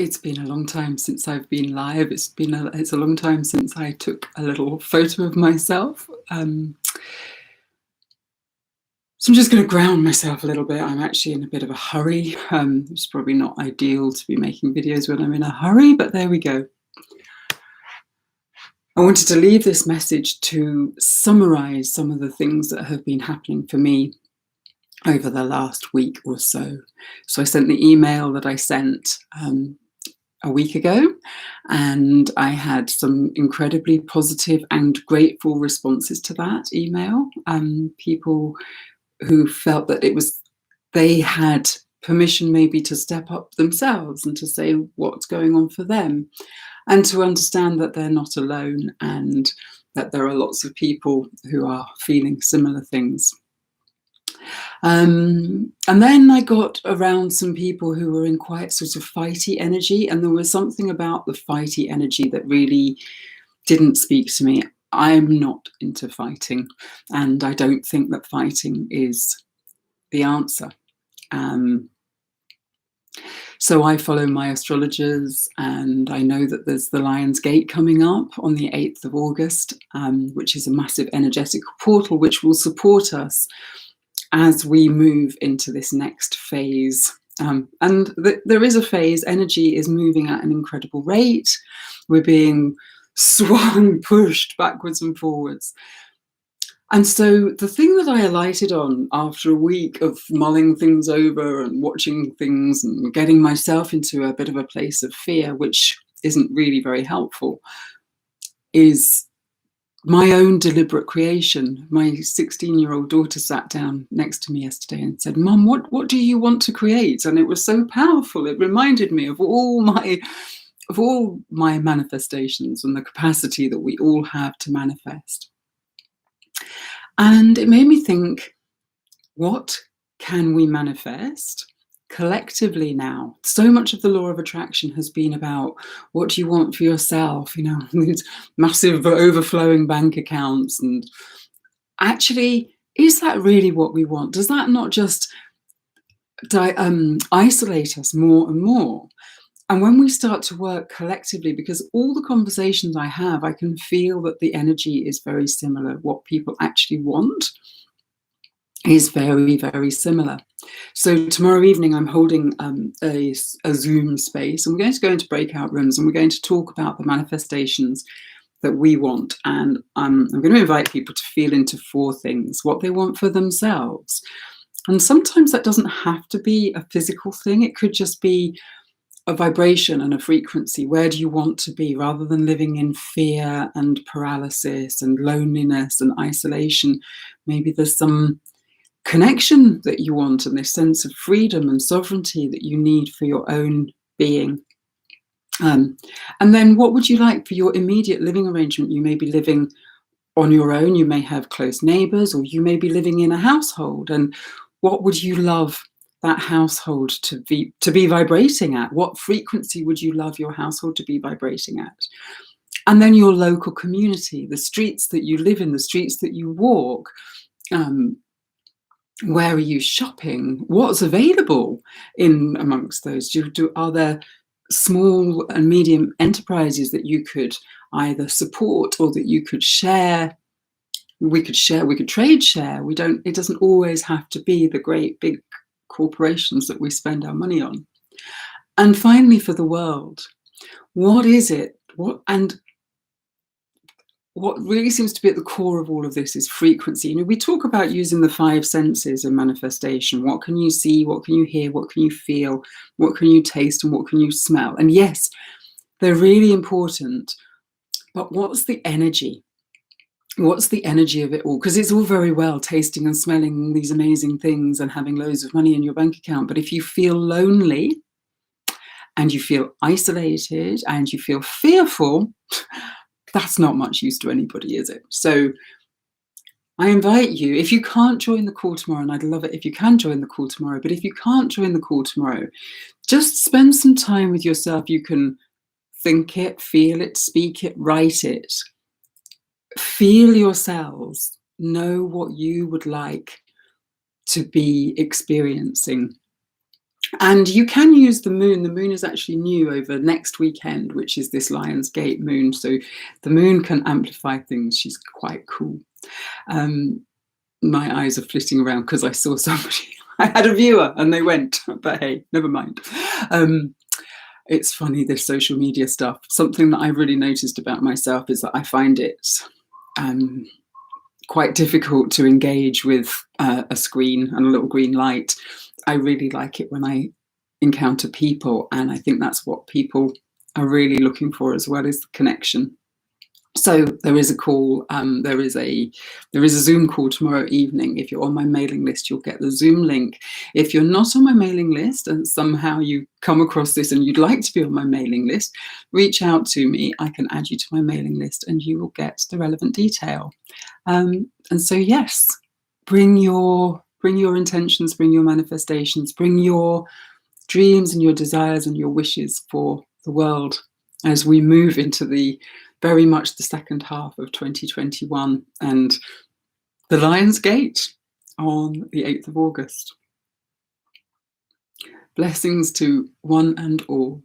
It's been a long time since I've been live. It's a long time since I took a little photo of myself. So I'm just going to ground myself a little bit. I'm actually in a bit of a hurry. It's probably not ideal to be making videos when I'm in a hurry, but there we go. I wanted to leave this message to summarize some of the things that have been happening for me over the last week or so. So I sent the email that I sent a week ago, and I had some incredibly positive and grateful responses to that email. People who felt that they had permission maybe to step up themselves and to say what's going on for them, and to understand that they're not alone and that there are lots of people who are feeling similar things. And then I got around some people who were in quite sort of fighty energy, and there was something about the fighty energy that really didn't speak to me. I'm not into fighting, and I don't think that fighting is the answer. So I follow my astrologers, and I know that there's the Lion's Gate coming up on the 8th of August, which is a massive energetic portal which will support us as we move into this next phase. There is a phase, energy is moving at an incredible rate. We're being swung, pushed backwards and forwards. And so the thing that I alighted on after a week of mulling things over and watching things and getting myself into a bit of a place of fear, which isn't really very helpful, is my own deliberate creation. My 16-year-old daughter sat down next to me yesterday and said, "Mum, what do you want to create?" And it was so powerful. It reminded me of all my manifestations and the capacity that we all have to manifest. And it made me think, what can we manifest collectively now? So much of the law of attraction has been about what do you want for yourself, these massive overflowing bank accounts. And actually, is that really what we want? Does that not just isolate us more and more? And when we start to work collectively, because all the conversations I have, I can feel that the energy is very similar. What people actually want is very, very similar. So tomorrow evening, I'm holding a Zoom space, and we're going to go into breakout rooms, and we're going to talk about the manifestations that we want. And I'm going to invite people to feel into 4 things: what they want for themselves. And sometimes that doesn't have to be a physical thing. It could just be a vibration and a frequency. Where do you want to be, rather than living in fear and paralysis and loneliness and isolation? Maybe there's some connection that you want, and this sense of freedom and sovereignty that you need for your own being. And then what would you like for your immediate living arrangement? You may be living on your own, you may have close neighbors, or you may be living in a household. And what would you love that household to be vibrating at? What frequency would you love your household to be vibrating at? And then your local community, the streets that you live in, the streets that you walk. Where are you shopping? What's available in amongst those? Are there small and medium enterprises that you could either support or that you could share? We could trade share. It doesn't always have to be the great big corporations that we spend our money on. And finally, for the world, what is it? What really seems to be at the core of all of this is frequency. We talk about using the 5 senses in manifestation. What can you see? What can you hear? What can you feel? What can you taste? And what can you smell? And yes, they're really important. But what's the energy? What's the energy of it all? Because it's all very well tasting and smelling these amazing things and having loads of money in your bank account. But if you feel lonely and you feel isolated and you feel fearful, that's not much use to anybody, is it? So I invite you, if you can't join the call tomorrow, and I'd love it if you can join the call tomorrow, but if you can't join the call tomorrow, just spend some time with yourself. You can think it, feel it, speak it, write it. Feel yourselves, know what you would like to be experiencing. And you can use the moon. The moon is actually new over next weekend, which is this Lion's Gate moon. So the moon can amplify things. She's quite cool. My eyes are flitting around because I saw somebody. I had a viewer and they went, but hey, never mind. It's funny, this social media stuff. Something that I really noticed about myself is that I find it quite difficult to engage with a screen and a little green light. I really like it when I encounter people, and I think that's what people are really looking for as well, is the connection. So there is a call, there is a Zoom call tomorrow evening. If you're on my mailing list, you'll get the Zoom link. If you're not on my mailing list and somehow you come across this and you'd like to be on my mailing list, reach out to me. I can add you to my mailing list and you will get the relevant detail. And so yes, bring your intentions, bring your manifestations, bring your dreams and your desires and your wishes for the world as we move into very much the second half of 2021 and the Lion's Gate on the 8th of August. Blessings to one and all.